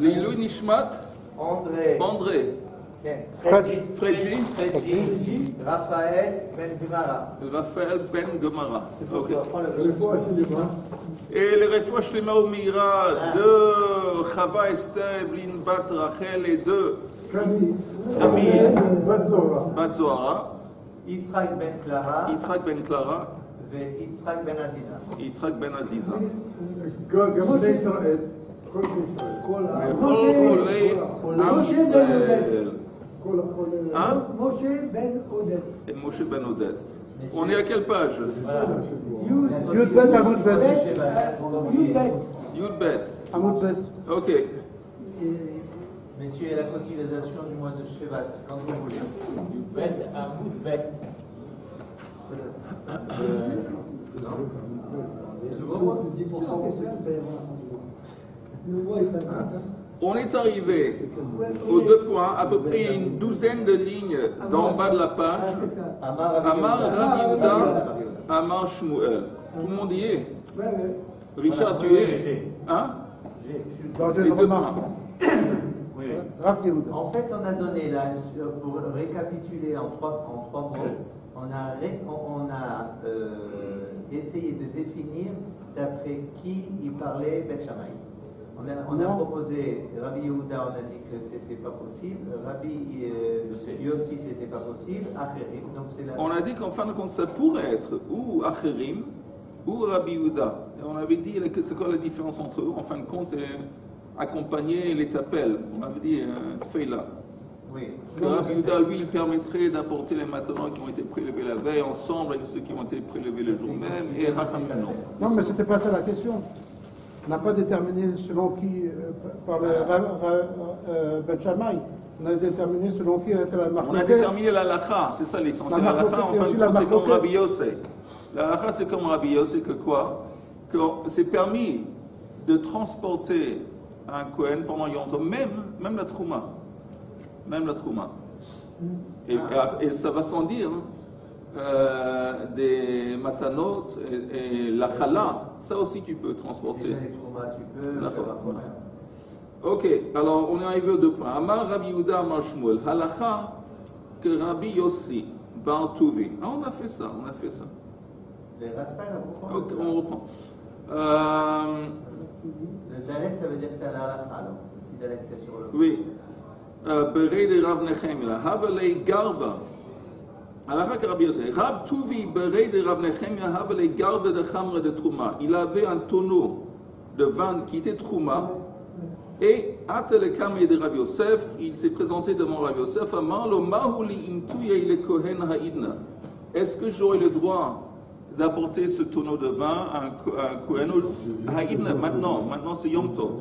Leilui Nishmat André. Fredji. Raphaël Ben Gemara. Raphaël Ben Gemara. Ok. Et les Refoua Shlema Umira de Chava Esther Evelyn Bat Rachel et de Camille Bat Zohara. Yitzhak Ben Clara. Yitzhak Ben Clara. Et Yitzhak Ben Aziza. Yitzhak Ben Aziza. גם בני ישראל, כל בני ישראל. וכל חולי עם ישראל. כל החולים. Hein? Moshe Ben Oded. Et Moshe Ben Oded. On est à quelle page? Yud Bet Amud Bet. Yud Bet. Yud Bet. Amud Bet. Ok. Messieurs, et la continuation du mois de Shevat, quand vous voulez. Bet Amud Bet. On est arrivé aux deux points, à peu près une douzaine de lignes d'en bas de la page. Amar Rabbi Yehuda, Amar Shmuel. Tout le monde y est? Richard, tu es? Hein? Les deux points. En fait, on a donné là, pour récapituler en trois mots, on a essayé de définir d'après qui il parlait Beth Shammai. On a proposé Rabbi Yehuda, on a dit que c'était pas possible. Rabbi Yossi, c'était pas possible. Acherim, donc c'est la... On a dit qu'en fin de compte, ça pourrait être ou Acherim ou Rabbi Yehuda. Et on avait dit que c'est quoi la différence entre eux. En fin de compte, c'est accompagner les tapels. On avait dit Tfeila. Oui. Que Rabbi Yehuda, lui, il permettrait d'apporter les matanot qui ont été prélevés la veille ensemble avec ceux qui ont été prélevés le jour même. Et Rachamim, non. Non, mais c'était pas ça la question. On n'a pas déterminé selon qui, par le Bet Shammai, on a déterminé selon qui était la marque. On a déterminé la lacha, c'est ça l'essentiel. La lacha, en fin de compte, c'est comme Rabbi Yossé. La lacha, c'est comme Rabbi Yossé que quoi? Que c'est permis de transporter un Kohen pendant Yom Tov, même la Trouma. Même la Trouma. Et ça va sans dire, des matanot et la chala, ça aussi tu peux transporter. Déjà les traumas, tu peux. Ok, alors on est arrivé aux deux points. Amar Rabbi Yehuda Amar Shmuel, halacha que Rabbi Yossi Bar Tuvi. Ah, on a fait ça. Les rastas, là, Ok, on reprend. Le dalet, ça veut dire que c'est à la halakha, alors. Le petit dalet qui est sur le... Oui. Berei de Rav Nechemia, Havelei Garba. Halacha que Rabbi Yossi. Rab Tuvi Berei de Rav Nechemia, Havelei Garba de Chamre de Trouma. Il avait un tonneau de vin qui était Trouma. Et Atel Kameh de Rabbi Yosef, il s'est présenté devant Rabbi Yosef. Amar lo mahuli imtuye le kohen haïdna. Est-ce que j'aurai le droit d'apporter ce tonneau de vin à un kohen haïdna maintenant c'est Yom Tov.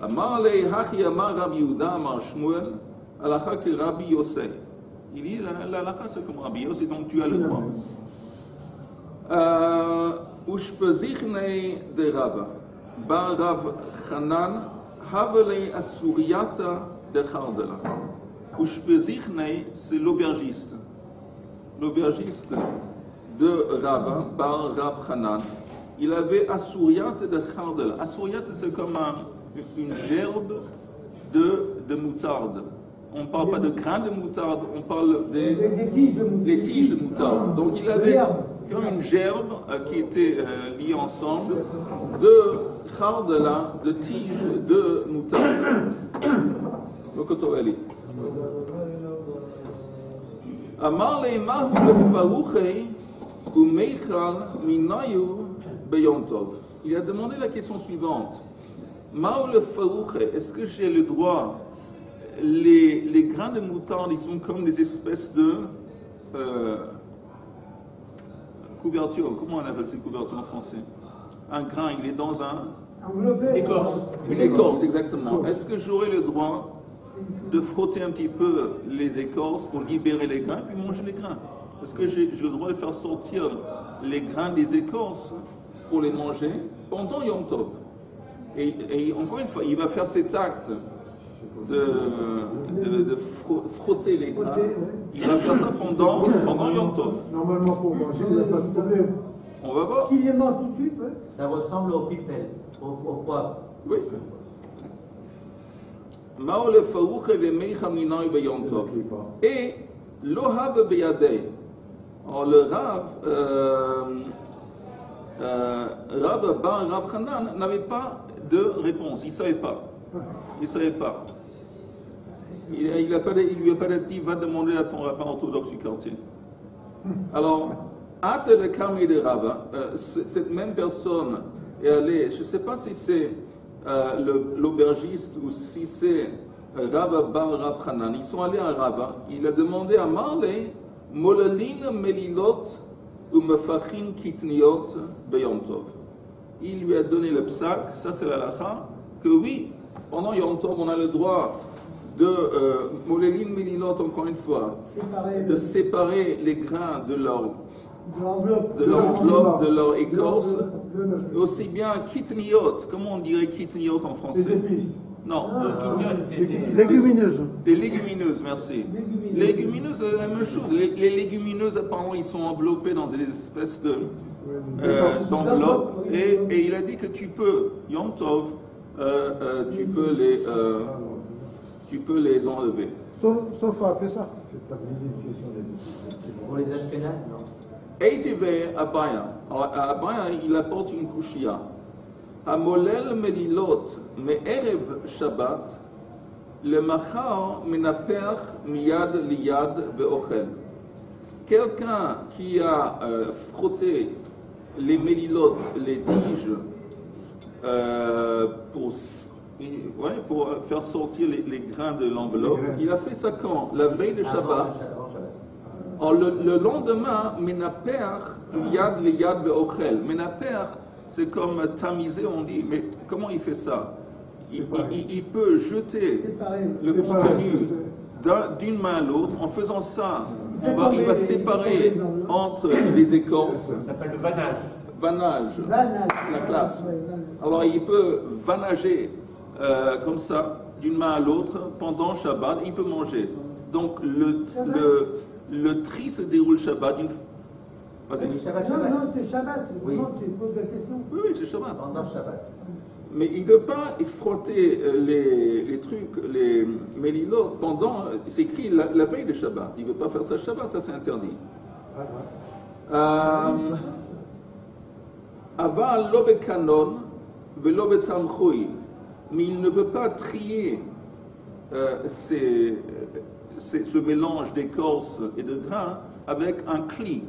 Amar le hachi amar Rabbi Yehuda amar Shmuel, halacha que Rabbi Yosef. Il dit la halacha c'est comme Rabbi Yosef, donc tu as le droit. Ushpezichne de Rabba, bar Rav Chanan. Havelei Asuriata de Chardela. Ushpezichne, c'est l'aubergiste. L'aubergiste de Rabba, bar Rab Hanan. Il avait Asuriata de Chardela. Asuriata, c'est comme une gerbe de moutarde. On ne parle pas de grains de moutarde, on parle des tiges de moutarde. Donc il avait comme une gerbe qui était liée ensemble de chardela, de tiges de moutarde. Amar le'mahu lefarouche umeichal minayu beyom tov. Il a demandé la question suivante. Mahu lefarouche, est-ce que j'ai le droit? Les grains de moutarde, ils sont comme des espèces de couverture. Comment on appelle ces couvertures en français? Un grain, il est dans une écorce, exactement. Est-ce que j'aurai le droit de frotter un petit peu les écorces pour libérer les grains et puis manger les grains? Est-ce que j'ai le droit de faire sortir les grains des écorces pour les manger pendant Yom Tov? Et encore une fois, il va faire cet acte de frotter les grains. Il va faire ça pendant Yom Tov. Normalement, pour manger, il n'y a pas de problème. On va voir. S'il les mange tout de suite, ouais. Ça ressemble au pipel, au poivre. Oui. Mao le farouche le meicha minoi beyom tov. Et l'ohav beyadei. Alors le Rav Bar Rav Hanan n'avait pas de réponse, il ne savait pas. Il ne savait pas. Il lui a pas dit, va demander à ton rabbin orthodoxe du quartier. Alors, hâte le Karmé de Rava, cette même personne est allée, je ne sais pas si c'est l'aubergiste ou si c'est Rava Bar Rav Hanan, ils sont allés à Rava, il a demandé à Marley, Molalin Melilot ou Mefachin Kitniot Beyom Tov. Il lui a donné le psak, ça c'est la lacha, que oui, pendant Yom Tov, on a le droit de Molalin Melilot, encore une fois, de séparer les grains de l'enveloppe, de leur écorce, et aussi bien Kitniot, comment on dirait Kitniot en français? Les épices. Non. Légumineuses. Des légumineuses, merci. Légumineuses, c'est la même chose. Les légumineuses, apparemment, ils sont enveloppés dans des espèces d'enveloppes. Et il a dit que tu peux, Yom Tov, tu peux les enlever. Sauf à Pessah. Pour les Ashkenaz, non. Eitive Abaya. Alors, Abaya, il apporte une kushia. Amolel melilot me'erev Shabbat le machar menaper miyad liyad be'ochel. Quelqu'un qui a frotté les melilot, les tiges, pour faire sortir les grains de l'enveloppe, il a fait ça quand? La veille de Shabbat. Alors le lendemain, menaper miyad liyad be'ochel. Menaper, c'est comme tamiser, on dit, mais comment il fait ça? Il peut jeter le contenu d'une main à l'autre. En faisant ça, il va séparer entre les écorces. Ça s'appelle le vanage. Vanage, la classe. Alors il peut vanager comme ça, d'une main à l'autre, pendant Shabbat, il peut manger. Donc le tri se déroule Shabbat. Vas-y. Non, c'est Shabbat. Oui. Comment tu poses la question? Oui, c'est Shabbat. Pendant Shabbat. Mais il ne peut pas frotter les trucs, les mélilot, pendant, c'est écrit la veille de Shabbat. Il ne veut pas faire ça Shabbat, ça c'est interdit. Aval lo bekanon velo betamchui. Mais il ne peut pas trier ce mélange d'écorce et de grains avec un cli.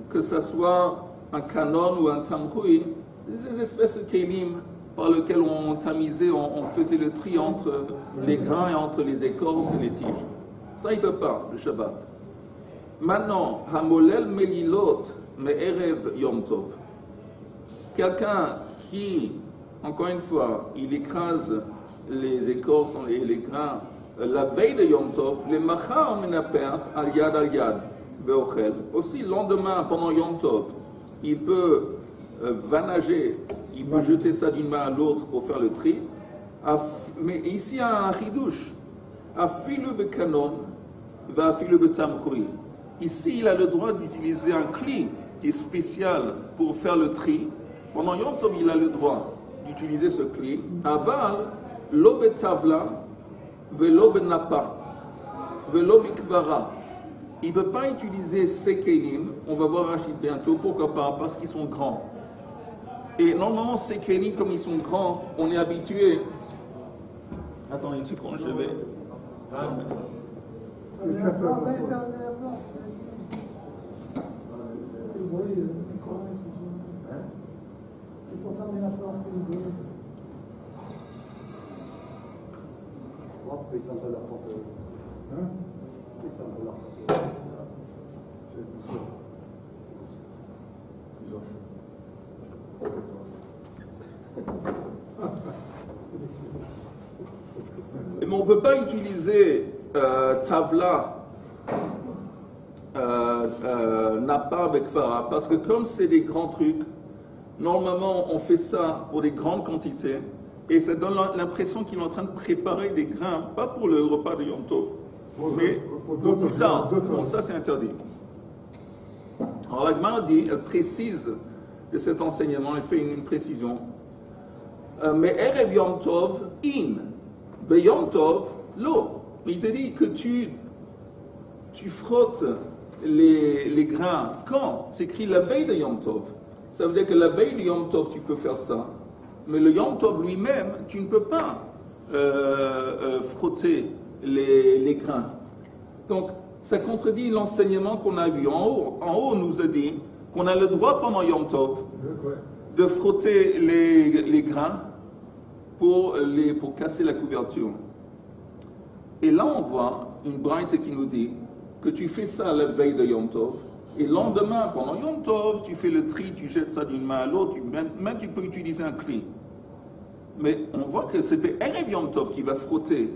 Que ce soit un canon ou un tamchui, des espèces de kélim par lesquels on tamisait, on faisait le tri entre les grains et entre les écorces et les tiges. Ça, il ne peut pas, le Shabbat. Maintenant, Hamolel Melilot Me'erev Yom Tov. Quelqu'un qui, encore une fois, il écrase les écorces et les grains la veille de Yom Tov, les machar menaper al yad be'ochel. Aussi, le lendemain, pendant Yom Tov, il peut vanager, il peut jeter ça d'une main à l'autre pour faire le tri. Mais ici, il y a un chidouche. Afilu bekanon va afilu betamchui. Ici, il a le droit d'utiliser un cli qui est spécial pour faire le tri. Pendant Yom Tov, il a le droit d'utiliser ce cli. Aval, lo betavla, velo benapa, velo bikvara. Il ne peut pas utiliser ces kélim, on va voir Rachid bientôt, pourquoi pas? Parce qu'ils sont grands. Et normalement, ces kélim, comme ils sont grands, on est habitué. Attends une seconde, je vais. Mais on ne peut pas utiliser tavla, napa avec fara, parce que comme c'est des grands trucs, normalement on fait ça pour des grandes quantités, et ça donne l'impression qu'il est en train de préparer des grains, pas pour le repas de Yom Tov, mais pour plus tard. Bon, ça c'est interdit. Alors la Gemara dit, elle précise de cet enseignement, elle fait une précision. Mais Erev Yom Tov, in, Ben Yom Tov, l'eau. Il te dit que tu frottes les grains. Quand? C'est écrit la veille de Yom Tov. Ça veut dire que la veille de Yom Tov, tu peux faire ça. Mais le Yom Tov lui-même, tu ne peux pas frotter les grains. Donc, ça contredit l'enseignement qu'on a vu. En haut, on nous a dit qu'on a le droit pendant Yom Tov de frotter les grains pour casser la couverture. Et là, on voit une braïta qui nous dit que tu fais ça la veille de Yom Tov, et le lendemain, pendant Yom Tov, tu fais le tri, tu jettes ça d'une main à l'autre, même tu peux utiliser un clé. Mais on voit que c'est Erev Yom Tov qui va frotter.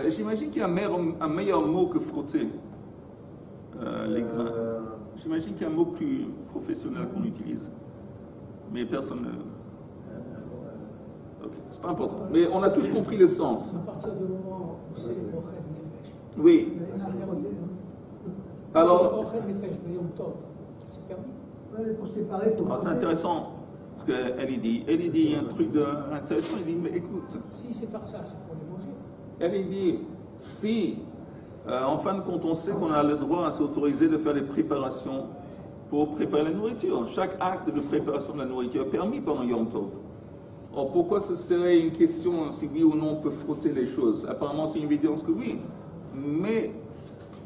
J'imagine qu'il y a un meilleur mot que frotter les grains. J'imagine qu'il y a un mot plus professionnel qu'on utilise. Mais personne ne... Ok, c'est pas important. Mais on a tous compris le sens. À partir du moment où c'est Ochel Nefesh. Oui. Alors... Ochel Nefesh, mais Yom Tov, c'est permis. Ouais, pour séparer, il faut... C'est intéressant. Parce qu'elle dit un truc intéressant. Elle dit, mais écoute... Si c'est par ça, c'est pour les manger. Elle dit, si, en fin de compte, on sait qu'on a le droit à s'autoriser de faire des préparations pour préparer la nourriture. Chaque acte de préparation de la nourriture est permis pendant Yom Tov. Or, pourquoi ce serait une question si oui ou non on peut frotter les choses? Apparemment, c'est une évidence que oui. Mais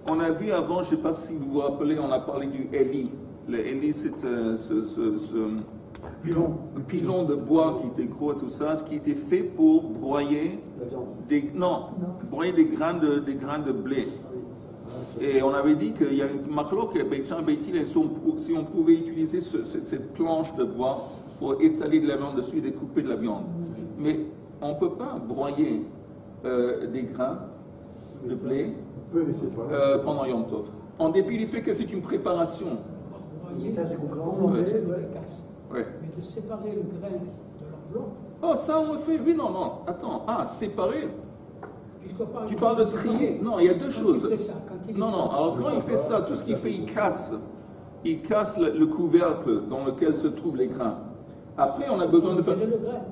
on a vu avant, je ne sais pas si vous vous rappelez, on a parlé du Eli. Le Eli, c'est un pilon de bois qui était gros et tout ça, ce qui était fait pour broyer broyer des grains de blé. Et on avait dit qu'il y a une marloque, si on pouvait utiliser cette planche de bois pour étaler de la viande dessus et découper de la viande. Mais on ne peut pas broyer des grains de blé pendant Yom Tov. En dépit du fait que c'est une préparation. Ça, c'est compréhensible. Ouais. Mais de séparer le grain de l'enveloppe. Oh, ça on le fait. Oui, non. Attends. Séparer. Tu parles de trier. Non, il y a deux choses. Non. Alors quand il fait ça, tout ce qu'il fait, il casse le couvercle dans lequel se trouvent les grains. Après, on a besoin de faire.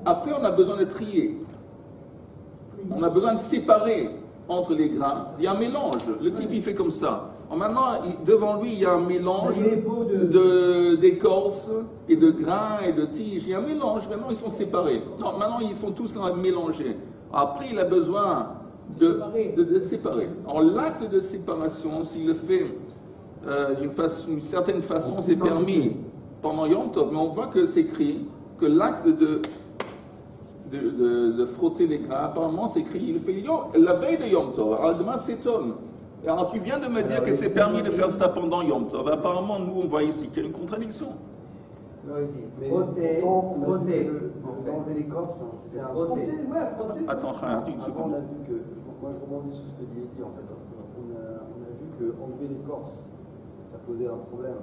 Après, on a besoin de trier. On a besoin de séparer entre les grains. Il y a un mélange. Le type, il fait comme ça. Alors maintenant, devant lui, il y a un mélange d'écorce et de grains et de tiges. Il y a un mélange. Maintenant, ils sont séparés. Non, maintenant, ils sont tous mélangés. Après, il a besoin de séparer. Alors, l'acte de séparation, s'il le fait d'une certaine façon, c'est permis pendant Yom Tov. Mais on voit que c'est écrit que l'acte de frotter les grains, apparemment, c'est écrit, il le fait la veille de Yom Tov. Alors, demain, c'est homme. Alors, tu viens de me dire que c'est permis de faire ça pendant Yom Tov. Apparemment, nous, on voit ici qu'il y a une contradiction. Frotter. Enlever l'écorce, c'était un Frotter, ouais, frotter. Attends, une Avant, seconde. on a vu que, moi je rebondis sur ce que dit Eddie en fait, on a vu que enlever l'écorce, ça posait un problème.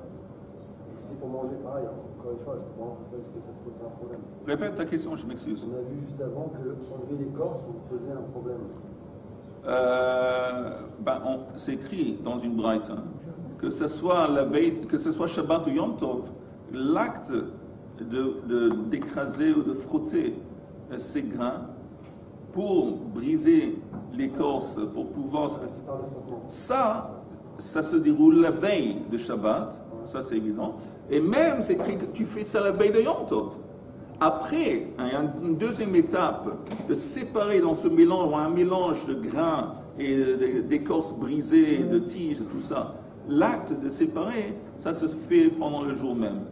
Et c'était pour manger pareil, encore une fois, je comprends pourquoi est-ce que ça posait un problème. Répète ta question, je m'excuse. On a vu juste avant que enlever l'écorce posait un problème. C'est écrit dans une braïta, hein, que ce soit la veille, que ce soit Shabbat ou Yom Tov, l'acte d'écraser ou de frotter ces grains pour briser l'écorce, pour pouvoir... Ça se déroule la veille de Shabbat, ça c'est évident, et même c'est écrit que tu fais ça la veille de Yom Tov. Après, il y a une deuxième étape de séparer dans ce mélange, un mélange de grains et d'écorce brisée, de tiges, tout ça. L'acte de séparer, ça se fait pendant le jour même.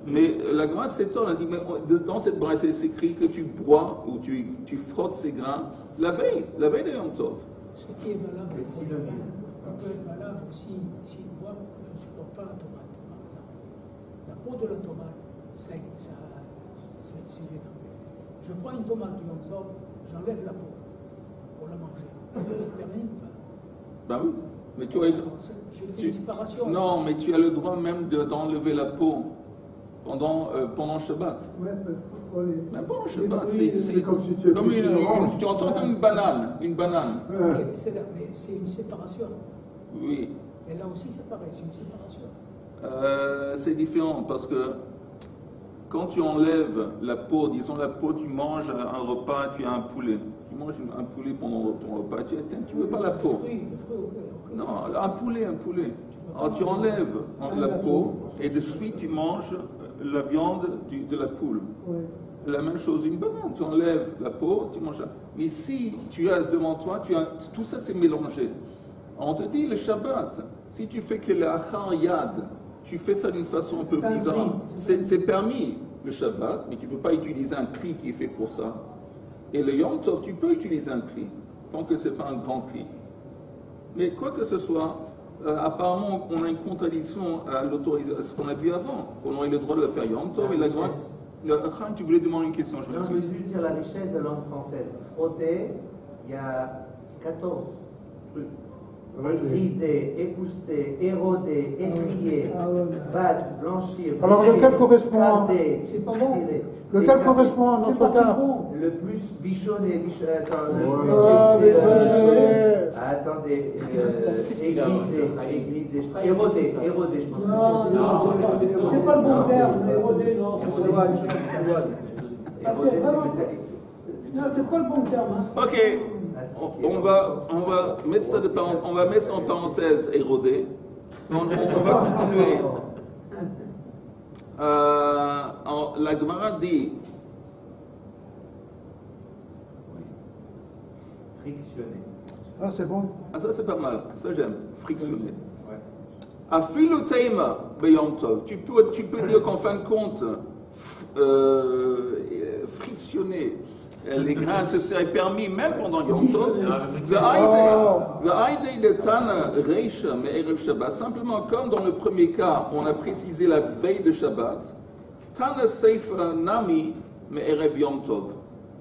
Mais la Gemara s'étonne, elle dit, mais dans cette braïta, c'est écrit que tu broies ou tu frottes ces grains la veille de Yom Tov. Ce qui est valable, peut être valable aussi si on voit que je ne supporte pas la tomate, par exemple. La peau de la tomate, c'est gênant. Je prends une tomate du Yom Tov, j'enlève la peau pour la manger. C'est permis ou pas? Ben oui. Mais tu as... Je fais une séparation. Non, mais tu as le droit même d'enlever la peau pendant Shabbat. Ouais, pour les... Même pendant Shabbat, c'est comme si tu comme tu entends comme une banane. Okay, mais c'est une séparation. Oui. Et là aussi c'est pareil, c'est une séparation. C'est différent parce que quand tu enlèves la peau, disons la peau, tu manges un repas, tu as un poulet. tu manges un poulet pendant ton repas, tu ne veux pas la peau. Non, un poulet. Alors tu enlèves la peau et de suite tu manges la viande de la poule. Oui. La même chose, une banane, tu enlèves la peau, tu manges. Mais si tu as devant toi, tout ça c'est mélangé. On te dit le Shabbat, si tu fais que le achar yad, tu fais ça d'une façon un peu bizarre. C'est permis le Shabbat, mais tu ne peux pas utiliser un cri qui est fait pour ça. Et le Yom Tov, tu peux utiliser un cri, tant que ce n'est pas un grand cri. Mais quoi que ce soit, apparemment, on a une contradiction à l'autorisation, ce qu'on a vu avant. On aurait le droit de le faire Yom Tov et la droite. Tu voulais demander une question, je Non, je m'excuse. veux juste dire la richesse de langue française. Frotter, il y a 14 trucs. Griser, épousseter, éroder, étrier, battre, blanchir. Alors, lequel correspond à- garder, C'est pas bon. cirer. Lequel correspond à C'est notre pas cas très bon. Le plus bichonné, attends, le plus Ah, c'est, bichonné. attendez, égriser, éroder, je pense que Non, c'est pas le bon terme. Éroder, non. éroder, Non, c'est pas le bon terme. Hein. Ok, on va mettre ça en parenthèse, érodé. On va continuer. La Gemara dit, frictionner. Ah, c'est bon. ah ça c'est pas mal, ça j'aime, frictionner. Afilu teima beyom tov. Tu peux dire qu'en fin de compte, frictionner les grains, ce serait permis même pendant Yom Tov. Simplement, comme dans le premier cas, on a précisé la veille de Shabbat, Tana Seifa Nami Me'erev Yom Tov.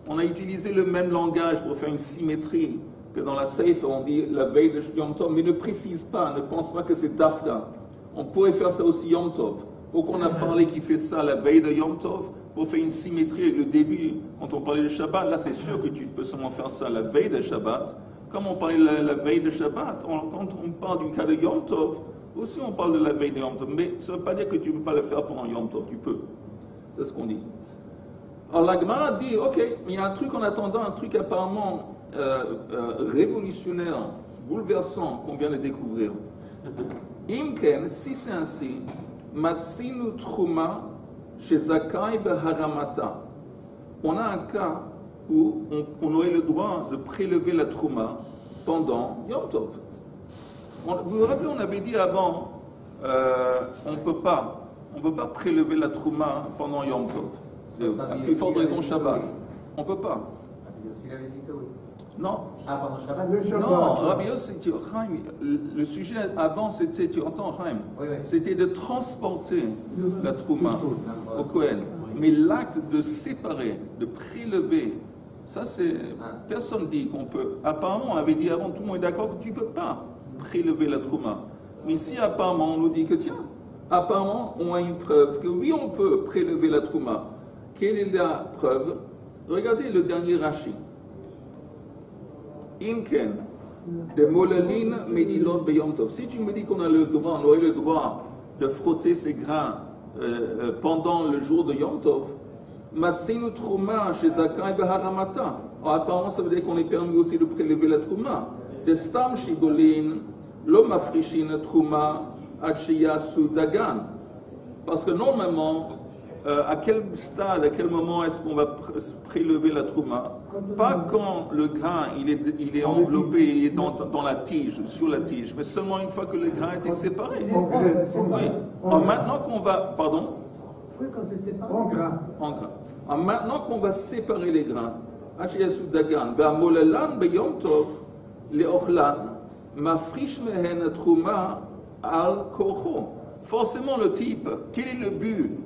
On a utilisé le même langage pour faire une symétrie que dans la Seifa, on dit la veille de Yom Tov, mais ne précise pas, ne pense pas que c'est Dafka. On pourrait faire ça aussi Yom Tov. Pourquoi on a parlé qu'il fait ça la veille de Yom Tov? Pour faire une symétrie avec le début, quand on parlait de Shabbat, là c'est sûr que tu peux seulement faire ça la veille de Shabbat. Comme on parlait la veille de Shabbat, quand on parle du cas de Yom Tov, aussi on parle de la veille de Yom Tov. Mais ça ne veut pas dire que tu ne peux pas le faire pendant Yom Tov, tu peux. C'est ce qu'on dit. Alors la Gemara dit, ok, mais il y a un truc en attendant, un truc apparemment révolutionnaire, bouleversant qu'on vient de découvrir. Imken, si c'est ainsi, Matsinu Truma chez Zakai Beharamata. On a un cas où on aurait le droit de prélever la Trouma pendant Yom Tov. Vous vous rappelez, on avait dit avant, on ne peut pas prélever la Trouma pendant Yom Tov. La plus forte raison Shabbat. On ne peut pas. Il avait dit que oui. Non. Ah, pendant Shabbat. Le Shabbat. Non, Rabbi Yossi, le sujet avant, c'était, tu entends, Chaim, Oui, oui. c'était de transporter la Trouma au Kohen. Mais l'acte de séparer, de prélever, ça c'est... Personne dit qu'on peut. Apparemment, on avait dit avant, tout le monde est d'accord que tu ne peux pas prélever la Trouma. Mais si apparemment on nous dit que tiens, apparemment on a une preuve que oui, on peut prélever la Trouma. Quelle est la preuve? Regardez le dernier Rashi. Imken, de Molalin Medilot Beyom Tov. Si tu me dis qu'on a le droit, on aurait le droit de frotter ces grains pendant le jour de Yom Tov, Matsinu Trouma chez Zakai Beharamata. Apparemment, ça veut dire qu'on est permis aussi de prélever la Trouma. De Stam Shigolin, Lo Mafrishin Trouma, Achiyasu Dagan. Parce que normalement, à quel stade, à quel moment est-ce qu'on va prélever la Trouma? Pas quand le grain il est enveloppé, il est dans la tige, sur la tige, mais seulement une fois que le grain a été séparé. Oui. Alors maintenant qu'on va, pardon? Oui, quand c'est séparé. En grain. En grain. Alors maintenant qu'on va séparer les grains, Achiyasu Dagan, Ve'amolalan Beyom Tov, Le'ochlan, Mafrish Mehen Trouma al Korcho. Forcément le type, quel est le but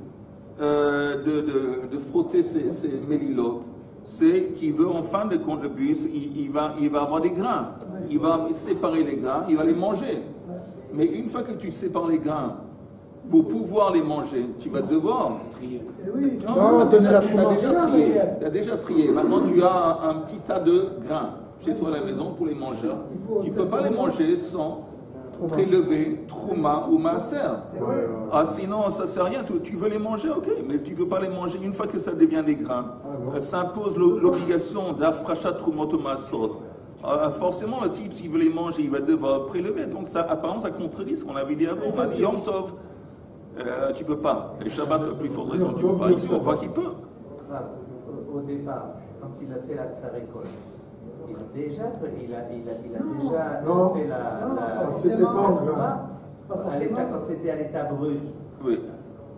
de frotter ces mélilotes? C'est qu'il veut en fin de compte le but, il va avoir des grains, il va séparer les grains, il va les manger. Mais une fois que tu sépares les grains, pour pouvoir les manger, tu vas devoir Trier. Eh oui. Non, tu donner la as déjà Trouma. trié. T'as déjà trié. Maintenant, tu as un petit tas de grains chez toi à la maison pour les manger. Tu ne peux pas les manger sans prélever Trouma ou Maaser. Ah, sinon, ça ne sert à rien. Tu veux les manger, ok. Mais si tu ne veux pas les manger, une fois que ça devient des grains, s'impose l'obligation d'Afrachat Trumot U'Maasot, forcément le type, s'il veut les manger, il va devoir prélever. Donc ça, apparemment, ça contredit ce qu'on avait dit avant. On a dit Yom Tov, tu peux pas. Et Shabbat, plus forte raison, tu peux pas. Ici, on voit qu'il peut. Au départ, quand il a fait sa récolte, il a déjà fait à l'état, quand c'était à l'état brut. Oui.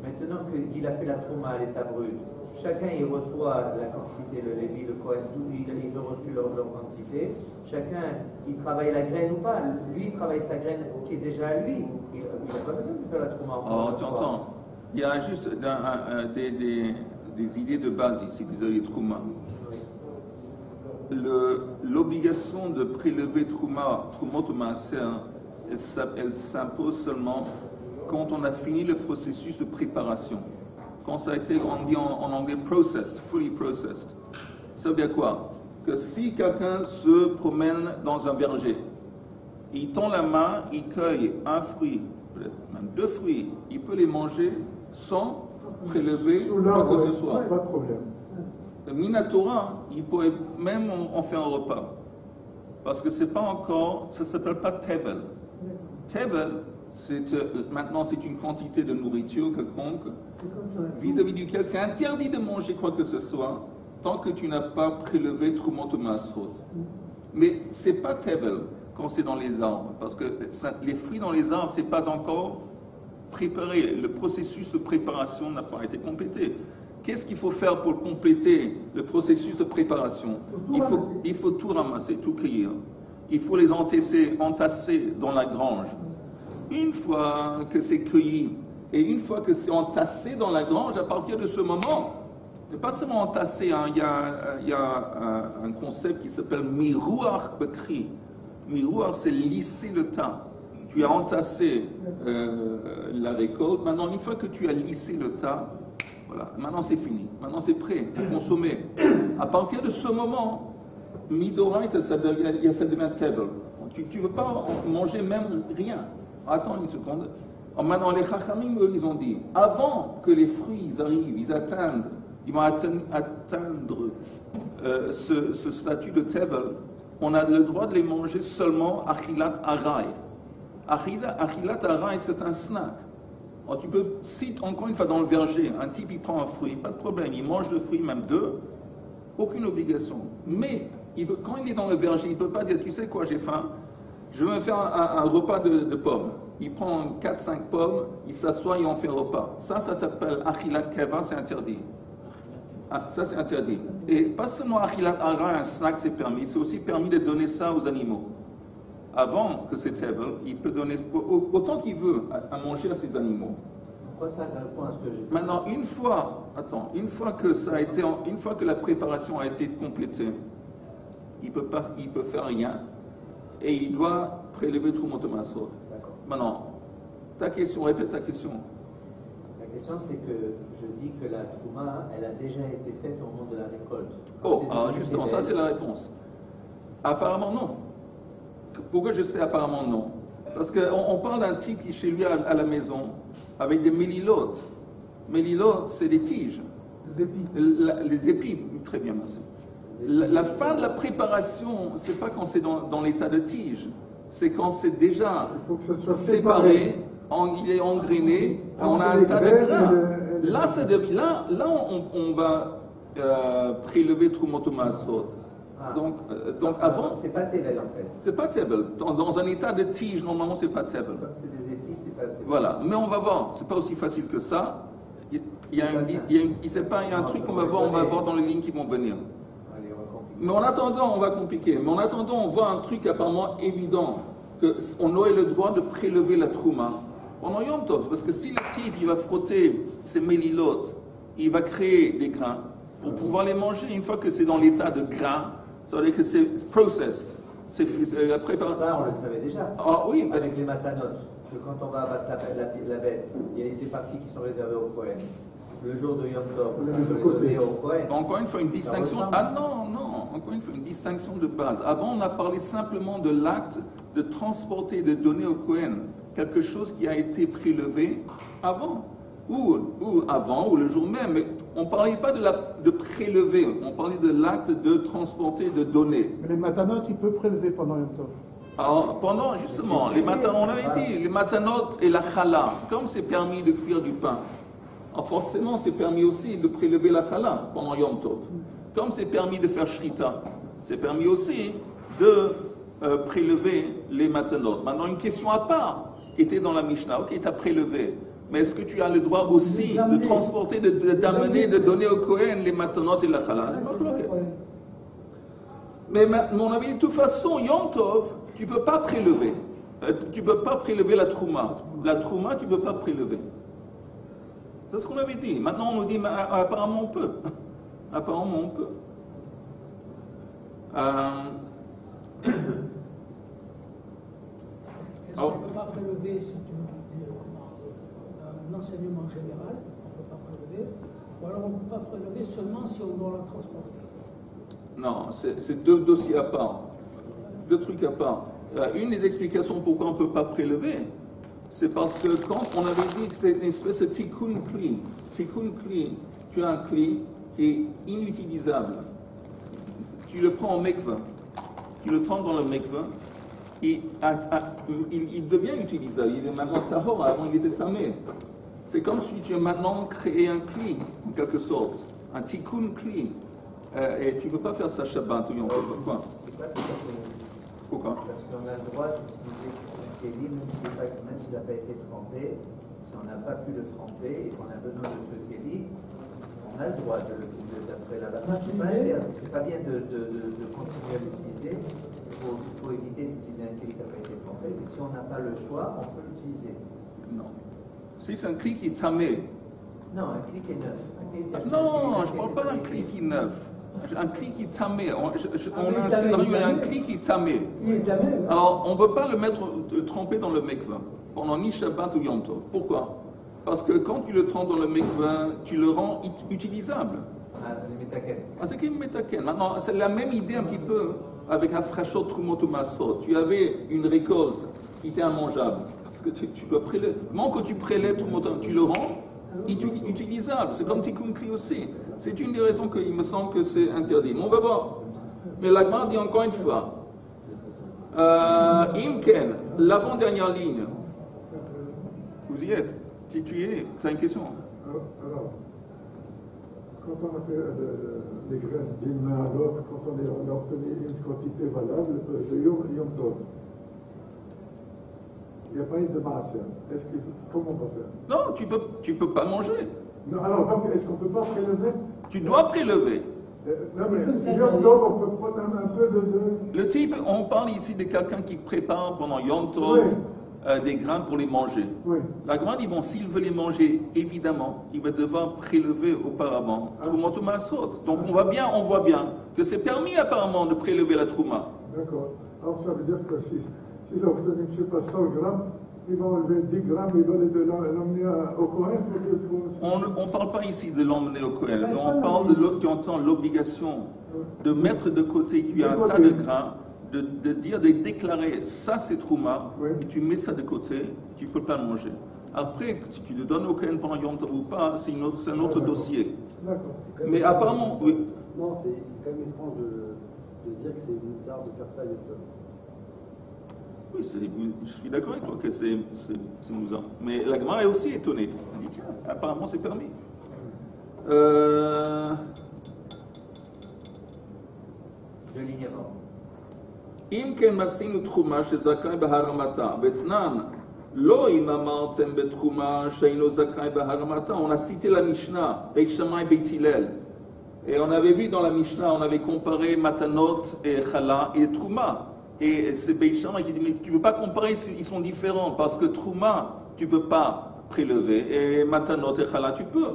Maintenant qu'il a fait la trouma à l'état brut, chacun il reçoit la quantité, le Lévi, le Kohen, ils ont reçu leur quantité. Chacun, il travaille la graine ou pas. Lui, il travaille sa graine qui est déjà à lui. Il n'a pas besoin de faire la trouma. Oh, tu entends. Il y a juste des idées de base ici vis-à-vis des troumas. L'obligation de prélever Trumot ou Maaser, elle s'impose seulement quand on a fini le processus de préparation. Quand ça a été, on dit en anglais processed, fully processed. Ça veut dire quoi? Que si quelqu'un se promène dans un verger, il tend la main, il cueille un fruit, peut-être même 2 fruits, il peut les manger sans prélever quoi que ce soit. Pas de problème. Le Minatora, il pourrait même en faire un repas. Parce que c'est pas encore, ça ne s'appelle pas Tevel. Tevel, maintenant c'est une quantité de nourriture quelconque vis-à-vis duquel c'est interdit de manger quoi que ce soit tant que tu n'as pas prélevé Trumot ou Maasrot. Mais c'est pas Tevel quand c'est dans les arbres, parce que les fruits dans les arbres, c'est pas encore préparé. Le processus de préparation n'a pas été complété. Qu'est-ce qu'il faut faire pour compléter le processus de préparation? Il faut tout ramasser, tout cueillir. Il faut les entasser dans la grange. Une fois que c'est cueilli et une fois que c'est entassé dans la grange, à partir de ce moment, et pas seulement entassé, hein, il y a un concept qui s'appelle mirouach bekri. Mirouach, c'est lisser le tas. Tu as entassé la récolte. Maintenant, une fois que tu as lissé le tas, voilà, maintenant c'est fini. Maintenant c'est prêt à consommer. À partir de ce moment, midoraita, ça devient table. Tu ne veux pas manger même rien. Attends une seconde. Maintenant, les Chachamim, eux, ils ont dit, avant que les fruits arrivent, ils vont atteindre ce statut de tevel, on a le droit de les manger seulement achilat aray. Achilat aray, c'est un snack. Alors, tu peux, si encore une fois dans le verger, un type il prend un fruit, pas de problème, il mange le fruit, même 2, aucune obligation. Mais quand il est dans le verger, il ne peut pas dire, tu sais quoi, j'ai faim, je veux me faire un repas de pommes. Il prend 4-5 pommes, il s'assoit et on fait un repas. Ça s'appelle achilat keva, c'est interdit. Ah, ça c'est interdit. Et pas seulement achilat ara, un snack c'est permis, c'est aussi permis de donner ça aux animaux. Avant que c'est table, il peut donner autant qu'il veut à manger à ses animaux. Maintenant, une fois que la préparation a été complétée, il peut faire rien et il doit prélever Trumot ou Maasrot. Maintenant, ta question, répète ta question. La question c'est que je dis que la Trouma, elle a déjà été faite au moment de la récolte. Oh, alors justement, ça c'est la réponse. Apparemment non. Pourquoi je sais apparemment non? Parce qu'on parle d'un type qui chez lui à la maison avec des mélilotes. Mélilotes, c'est des tiges. Les épis. Les épis, très bien, merci. La fin de la préparation, c'est pas quand c'est dans l'état de tige, c'est quand c'est déjà séparé, il est engrainé, on a un tas de grains. Là, on va prélever Trumot ou Maasrot. Donc avant, c'est pas Tevel en fait. C'est pas Tevel. Dans un état de tige, normalement, c'est pas Tevel. C'est des épis, c'est pas Tevel. Voilà. Mais on va voir. C'est pas aussi facile que ça. Il y a un truc qu'on va voir dans les lignes qui vont venir. Mais en attendant, on va compliquer. Mais en attendant, on voit un truc apparemment évident qu'on aurait le droit de prélever la trouma pendant Yom Tov. Parce que si le type il va frotter ses mélilotes, il va créer des grains pour pouvoir les manger. Une fois que c'est dans l'état de grains, ça veut dire que c'est processed. C'est la préparation. Ça, on le savait déjà. Ah, oui, avec les matanotes. Que quand on va abattre la bête, il y a des parties qui sont réservées au Kohen. Le jour de Yom Tov, on peut les donner au Kohen. Encore une fois, une distinction. Ah non, encore une fois, une distinction de base. Avant, on a parlé simplement de l'acte de transporter, de donner au Kohen quelque chose qui a été prélevé avant. Ou avant, ou le jour même. Mais on ne parlait pas de la de prélever, on parlait de l'acte de transporter, de donner. Mais les matanotes, il peut prélever pendant Yom Tov. Alors, pendant justement, les matanotes, on avait dit, les matanotes et la chala, comme c'est permis de cuire du pain, alors forcément c'est permis aussi de prélever la chala pendant Yom Tov. Comme c'est permis de faire shrita, c'est permis aussi de prélever les matanotes. Maintenant, une question à part était dans la Mishnah. Ok, tu as prélevé. Mais est-ce que tu as le droit aussi de transporter, d'amener, de donner au Kohen les matanotes et la chala? Mais mon avis, de toute façon, Yom Tov, tu ne peux pas prélever. Tu ne peux pas prélever la trouma. La trouma, tu ne peux pas prélever. C'est ce qu'on avait dit. Maintenant, on nous dit, mais apparemment, on peut. Apparemment, on peut. Est-ce qu'on ne peut pas prélever un enseignement général? On ne peut pas prélever. Ou alors on ne peut pas prélever seulement si on doit la transporter? Non, c'est deux dossiers à part. Deux trucs à part. Une des explications pourquoi on ne peut pas prélever, c'est parce que quand on avait dit que c'est une espèce de tikkun kli, tu as un kli qui est inutilisable. Tu le prends au mikveh, tu le trempes dans le mikveh, il devient utilisable. Il est maintenant tahor, avant il était tamé. C'est comme si tu as maintenant créé un kli, en quelque sorte, un tikkun kli. Et tu ne peux pas faire ça Shabbat ou Yom Tov. Pourquoi? Pourquoi? Parce qu'on a le droit d'utiliser un kéli, même s'il n'a pas été trempé. Si on n'a pas pu le tremper et qu'on a besoin de ce kéli, on a le droit d'après la base. C'est pas bien de continuer à l'utiliser. Il faut éviter d'utiliser un kéli qui n'a pas été trempé. Mais si on n'a pas le choix, on peut l'utiliser. Non. Si c'est un kli qui est tamé. Non, un kli qui est neuf. Non, je ne parle pas d'un kli qui est neuf. Un kli qui est tamé. On a un scénario, il y a un kli qui est tamé. Alors, on ne peut pas le tremper dans le mikveh pendant ni Shabbat ou Yom Tov. Pourquoi? Parce que quand tu le trempes dans le mikveh, tu le rends utilisable. C'est qu'il metaken. Maintenant, c'est la même idée un petit peu avec un frachot trumot ou masot. Tu avais une récolte qui était immangeable. Parce que tu dois prélever. Non, que tu prélèves trumot, tu le rends utilisable. C'est comme tikkun kli aussi. C'est une des raisons qu'il me semble que c'est interdit. Mais on va voir. Mais la Gemara dit encore une fois. Imken, l'avant-dernière ligne. Vous y êtes? Si tu y es, tu as une question? Alors, quand on a fait les graines d'une main à l'autre, quand on a obtenu une quantité valable de Yom Tov, il n'y a pas eu de masse. Comment on va faire? Non, tu peux pas manger. Non, alors, donc, est-ce qu'on ne peut pas prélever? Tu dois prélever. Non, mais Yom Tov, on peut prendre un peu de... Le type, on parle ici de quelqu'un qui prépare pendant Yom Tov des grains pour les manger. Oui. La Gemara dit, bon, s'il veut les manger, évidemment, il va devoir prélever auparavant Troumot ou Masrot. Donc on voit bien que c'est permis apparemment de prélever la Trouma. D'accord. Alors ça veut dire que s'ils ont obtenu, je ne sais pas, 100 grammes, ils vont enlever 10 grammes, ils vont l'emmener au Kohen On ne parle pas ici de l'emmener au Kohen, mais on parle tu entends l'obligation de mettre de côté, tu as un tas de grains, de déclarer, ça c'est Trouma, et tu mets ça de côté, tu ne peux pas le manger. Après, si tu le donnes au Kohen pendant Yom Tov ou pas, c'est un autre dossier. D'accord. Mais apparemment, oui. Non, c'est quand même étrange de se dire que c'est une tare de faire ça Yom Tov. Oui, je suis d'accord avec toi que c'est amusant. Mais la Gemara est aussi étonnée. Elle dit, tiens, apparemment c'est permis. Deux lignes avant. אם כן מצינו תחומה שזכאי בהרמתה, בתנן, לא אם אמרתם בתחומה שאינו זכאי בהרמתה. On a cité la Mishnah, Beit Shammai, Beit Hillel. Et on avait vu dans la Mishnah, on avait comparé Matanot et Chala et Trouma. Et c'est Beit Shammai qui dit, mais tu ne peux pas comparer, ils sont différents, parce que Trouma, tu ne peux pas prélever, et Matanot et Chala, tu peux.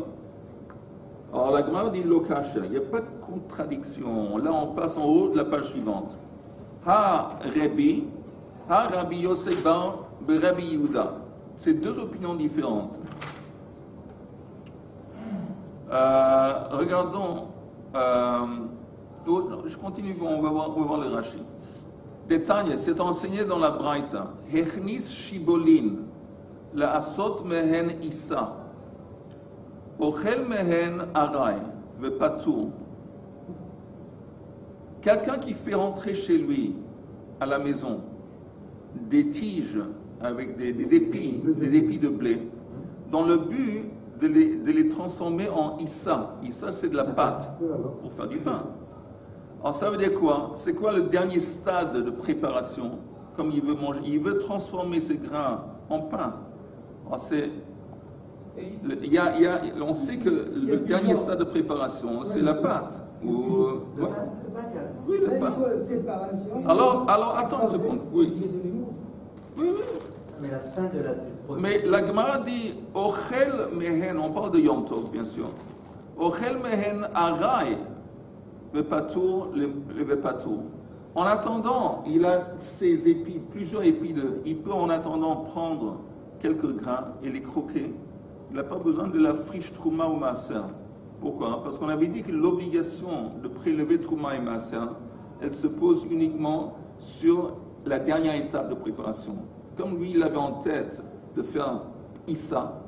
Alors la Gemara dit Lokasha, il n'y a pas de contradiction. Là, on passe en haut de la page suivante. Rabbi Yosef bar Rabbi Yehuda. C'est deux opinions différentes. Regardons. Je continue, on va voir le Rashi. Détail, c'est enseigné dans la Braïta. Hechnis shibolin, la asot mehen issa, ochel mehen aray. Vepatur. Quelqu'un qui fait rentrer chez lui, à la maison, des tiges avec des épis de blé, dans le but de les transformer en issa. Issa, c'est de la pâte pour faire du pain. Alors ça veut dire quoi? C'est quoi le dernier stade de préparation? Comme il veut manger, il veut transformer ses grains en pain. Alors on sait que le dernier stade de préparation, c'est la pâte. Ouais. Oui, le pain. Alors, attends une seconde. Oui. Mais la fin de la Mais la Gemara dit Ochel mehen, on parle de Yom Tov, bien sûr. Ochel mehen arai, vepatur, le vepatur. En attendant, il a ses épis, plusieurs épis il peut en attendant prendre quelques grains et les croquer. Il n'a pas besoin de la friche trouma ou maaser. Pourquoi? Parce qu'on avait dit que l'obligation de prélever trouma et maaser, elle se pose uniquement sur la dernière étape de préparation. Comme lui, il avait en tête de faire Issa,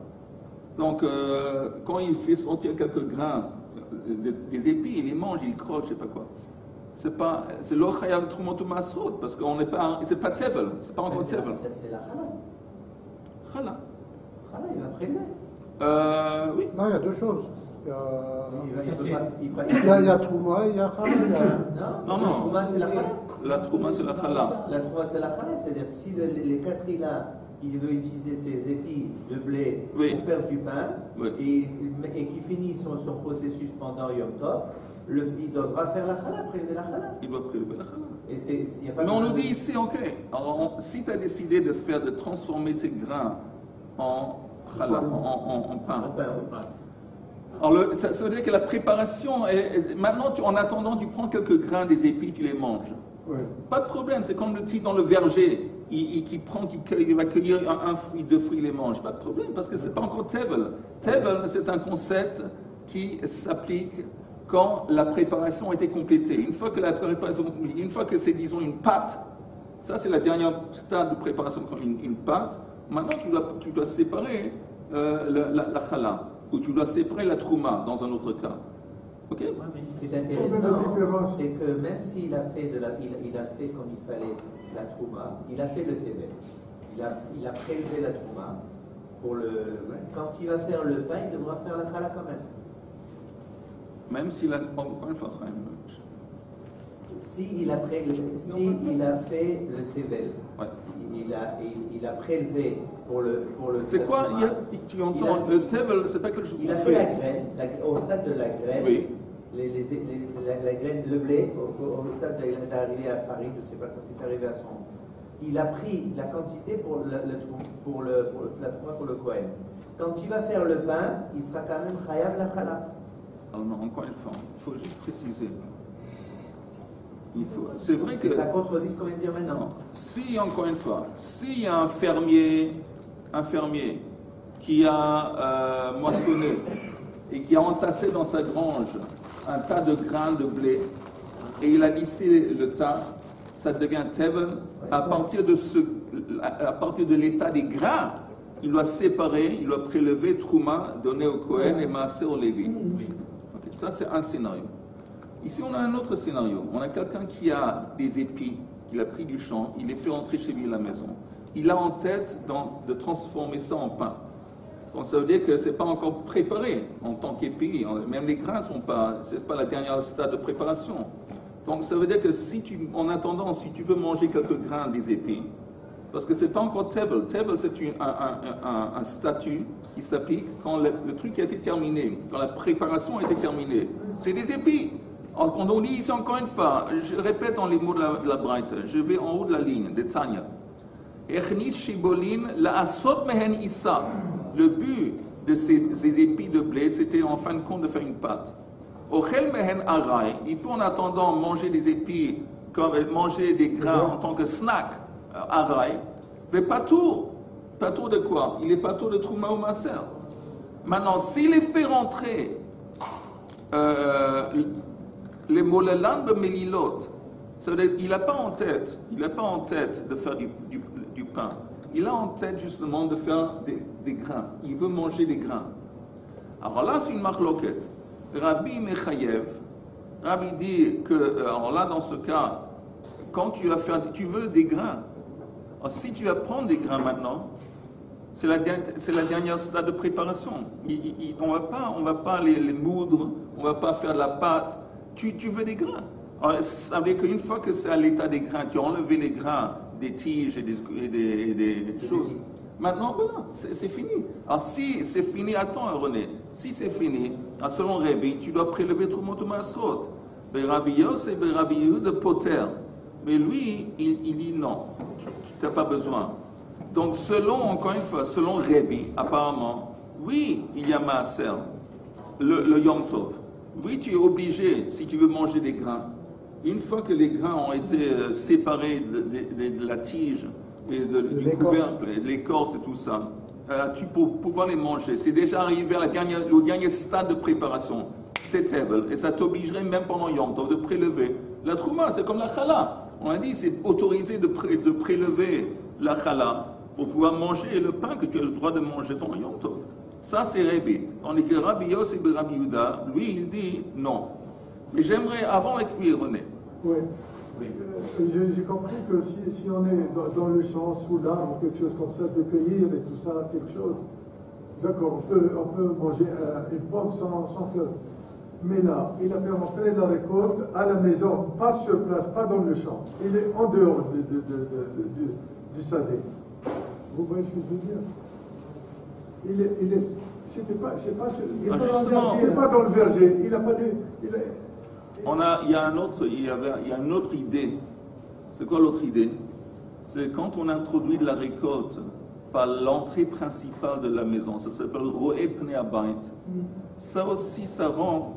donc quand il fait sortir quelques grains, des épis, il les mange, il les croque, je ne sais pas quoi. C'est l'ochayav de Troumot ou Masrot, parce qu'on n'est pas, c'est pas Tevel, c'est pas encore Tevel. C'est la chala. Chala. Chala, il va prélever. Oui. Non, il y a deux choses. Il y a Trouma et il y a Chala. Non. La Trouma, c'est la chala. La Trouma, c'est la Chala. La Trouma, c'est la chala. C'est-à-dire que si les quatre là, il veut utiliser ses épis de blé pour faire du pain et qu'il finisse son processus pendant Yom Tov, il devra faire la chala, prélever la chala. Il doit prélever la chala. Y a pas mais on nous dit ici, ok, alors si tu as décidé de transformer tes grains en chala, en pain. Alors, ça veut dire que la préparation, maintenant, en attendant, tu prends quelques grains des épis, tu les manges. Oui. Pas de problème, c'est comme le type dans le verger, il va cueillir un fruit, deux fruits, il les mange. Pas de problème, parce que c'est pas encore Tevel. Tevel, c'est un concept qui s'applique quand la préparation a été complétée. Une fois que la préparation est complétée, une fois que c'est, disons, une pâte, ça c'est la dernière stade de préparation, comme une pâte, maintenant tu dois séparer la chala. Ou tu dois séparer la trouma dans un autre cas. Ok? Ce qui est intéressant, c'est que même s'il a fait il a fait comme il fallait la trouma, il a fait le tevel. Il a prélevé la trouma pour quand il va faire le pain, il devra faire la chala quand même. Même s'il a encore une fois. Il a fait le tevel, il a prélevé pour le c'est quoi? Tu entends, le tevel, c'est pas quelque chose il a fait la graine, au stade de la graine, oui. La graine de blé, au stade d'arriver à farine, je ne sais pas quand c'est arrivé à son. Il a pris la quantité pour la trouma pour le Kohen. Quand il va faire le pain, il sera quand même chayav la chala. Alors non, encore une fois, il faut juste préciser. C'est vrai que. Et ça contredit ce qu'on vient de dire maintenant. Si, encore une fois, s'il y a un fermier qui a moissonné et qui a entassé dans sa grange un tas de grains de blé et il a lissé le tas, ça devient tevel. À partir de l'état des grains, il doit séparer, il doit prélever trouma, donner au Kohen et maaser au Lévi. Okay, ça c'est un scénario. Ici, on a un autre scénario. On a quelqu'un qui a des épis, qu'il a pris du champ, il les fait rentrer chez lui à la maison. Il a en tête de transformer ça en pain. Donc ça veut dire que ce n'est pas encore préparé en tant qu'épi. Même les grains sont pas, c'est pas la dernière stade de préparation. Donc ça veut dire que en attendant, si tu veux manger quelques grains des épis, parce que c'est pas encore tevel. Tevel, c'est un statut qui s'applique quand le truc a été terminé, quand la préparation a été terminée. C'est des épis. Alors, quand on dit ici encore une fois, je répète dans les mots de la Braïta, je vais en haut de la ligne, de Tanya. Echnis shibolin la asot mehen issa. Le but de ces épis de blé, c'était en fin de compte de faire une pâte. Ochel mehen arai, il peut en attendant manger des épis, comme manger des grains en tant que snack, arai, fait patour. Patour de quoi? Il est patour de trouma ou maaser. Maintenant, s'il les fait rentrer, les molelan de Melilot, ça veut dire qu'il n'a pas en tête de faire du pain. Il a en tête justement de faire des grains. Il veut manger des grains. Alors là, c'est une marloquette. Rabbi Mechayev, Rabbi dit que, alors là, dans ce cas, quand tu veux des grains, alors si tu vas prendre des grains maintenant, c'est la dernière stade de préparation. On va pas les moudre, on va pas faire de la pâte. Tu veux des grains. Alors, ça veut dire qu'une fois que c'est à l'état des grains, tu as enlevé les grains des tiges et des choses. Maintenant, voilà, c'est fini. Alors si c'est fini, attends René, si c'est fini, selon Rabbi, tu dois prélever tout le monde au Masrot. Rabbi Yosef et Rabbi Yehuda Poter. Mais lui, il dit non, tu n'as pas besoin. Donc encore une fois, selon Rabbi, apparemment, oui, il y a Maaser, le Yom Tov. Oui, tu es obligé, si tu veux manger des grains, une fois que les grains ont été séparés de la tige, et du couvercle, et de l'écorce et tout ça, tu peux pouvoir les manger. C'est déjà arrivé au dernier stade de préparation. C'est table, et ça t'obligerait même pendant Yom Tov de prélever. La trouma, c'est comme la chala. On a dit, c'est autorisé de prélever la chala pour pouvoir manger le pain que tu as le droit de manger pendant Yom Tov. Ça, c'est Rabbi. Tandis que Rabbi Yosef et Rabbi Yehuda, lui, il dit non. Mais j'aimerais, avant avec lui, René. Oui. J'ai compris que si on est dans le champ, sous l'arbre, quelque chose comme ça, de cueillir et tout ça, quelque chose, d'accord, on peut manger une pomme sans fleur. Mais là, il a fait rentrer la récolte à la maison, pas sur place, pas dans le champ. Il est en dehors du sadé. Vous voyez ce que je veux dire? Il n'est pas dans le verger. Il n'a pas dit. Il y a une autre idée. C'est quoi l'autre idée? C'est quand on introduit de la récolte par l'entrée principale de la maison. Ça s'appelle Ro'e Pnei Habayit. Ça aussi, ça rend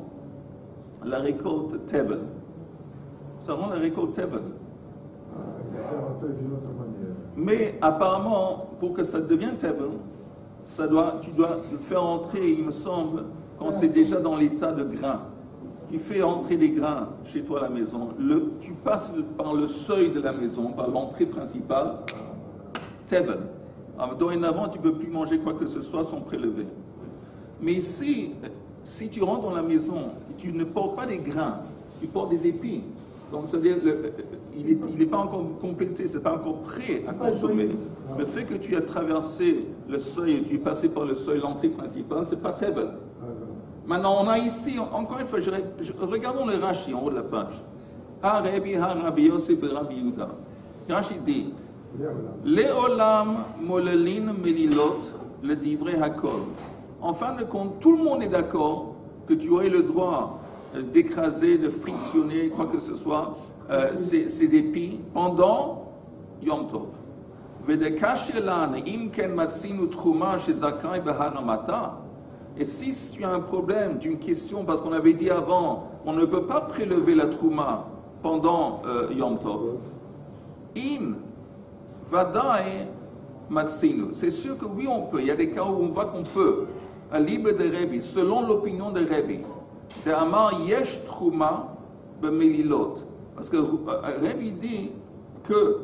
la récolte Tevel. Ça rend la récolte Tevel. Mais apparemment, pour que ça devienne Tevel, tu dois le faire entrer, il me semble, quand c'est déjà dans l'état de grain. Tu fais entrer des grains chez toi à la maison, tu passes par le seuil de la maison, par l'entrée principale, Tevel. Dorénavant, tu ne peux plus manger quoi que ce soit sans prélever. Mais ici, si tu rentres dans la maison, tu ne portes pas des grains, tu portes des épis. Donc, c'est-à-dire, il n'est pas encore complété, ce n'est pas encore prêt à consommer. Le fait que tu as traversé le seuil et tu es passé par le seuil, l'entrée principale, ce n'est pas Tevel. Maintenant, on a ici, encore une fois, regardons le Rashi en haut de la page. Ha Rabbi Yosef Rabbi Yehuda. Rashi dit, Le'olam molelin melilot le divrei hakol. En fin de compte, tout le monde est d'accord que tu aurais le droit d'écraser, de frictionner, quoi que ce soit, ces épis pendant Yom Tov. Vedekashelan imken matsinu truma shezakai beharamata. Et si tu as un problème d'une question, parce qu'on avait dit avant, on ne peut pas prélever la trouma pendant Yom Tov, in vadai matsinu. C'est sûr que oui, on peut. Il y a des cas où on voit qu'on peut. À libre de Rabbi, selon l'opinion de Rabbi, de Amar yesh trouma bemelilot. Parce que Rabbi dit que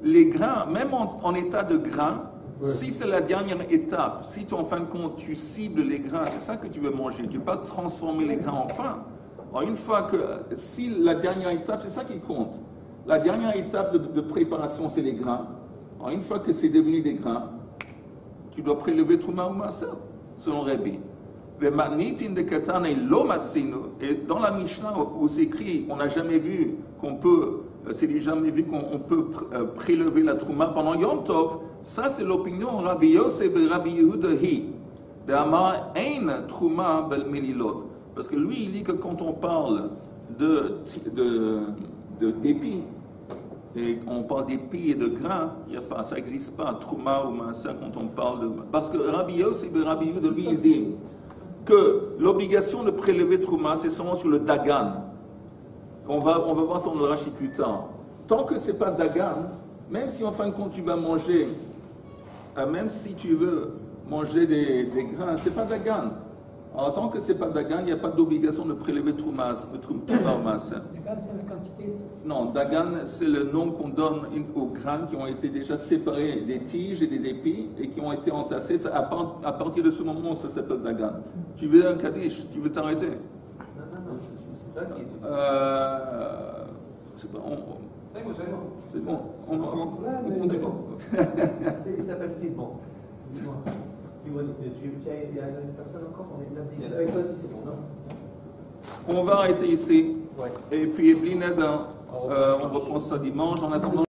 les grains, même en état de grains, si c'est la dernière étape, si en fin de compte tu cibles les grains, c'est ça que tu veux manger, tu ne veux pas transformer les grains en pain. Alors une fois que, si la dernière étape, c'est ça qui compte. La dernière étape de préparation, c'est les grains. Alors une fois que c'est devenu des grains, tu dois prélever trouma ou maaser, selon Rabbi. Et dans la Mishnah où c'est écrit, on n'a jamais vu qu'on peut, prélever la trouma pendant Yom Tov. Ça, c'est l'opinion Rabbi Yosef et Rabbi Yehuda hi. De Amar ein trouma bel melilot. Parce que lui, il dit que quand on parle d'épis, et on parle d'épis et de grains, ça n'existe pas, trouma ou maaser quand on parle de... Parce que Rabbi Yosef et Rabbi Yehuda, lui, il dit que l'obligation de prélever trouma, c'est seulement sur le dagan. On va voir ça dans le Rashi plus tard. Tant que ce n'est pas dagan, même si en fin de compte tu vas manger, même si tu veux manger des grains, ce n'est pas dagan. En tant que c'est pas Dagan, il n'y a pas d'obligation de prélever Trouma au Maser. Dagan, c'est la quantité. Non, Dagan, c'est le nom qu'on donne aux grains qui ont été déjà séparés des tiges et des épis et qui ont été entassés. À partir de ce moment, ça s'appelle Dagan. Tu veux un Kaddish? Tu veux t'arrêter? Non, c'est toi qui es C'est bon. C'est C'est bon. On dit bon. Il s'appelle Sidbon. Dis-moi. Il y a une personne encore? On est avec toi, c'est bon, non? On va arrêter ici. Ouais. Et puis, Blineda, on reprend ça dimanche. En attendant.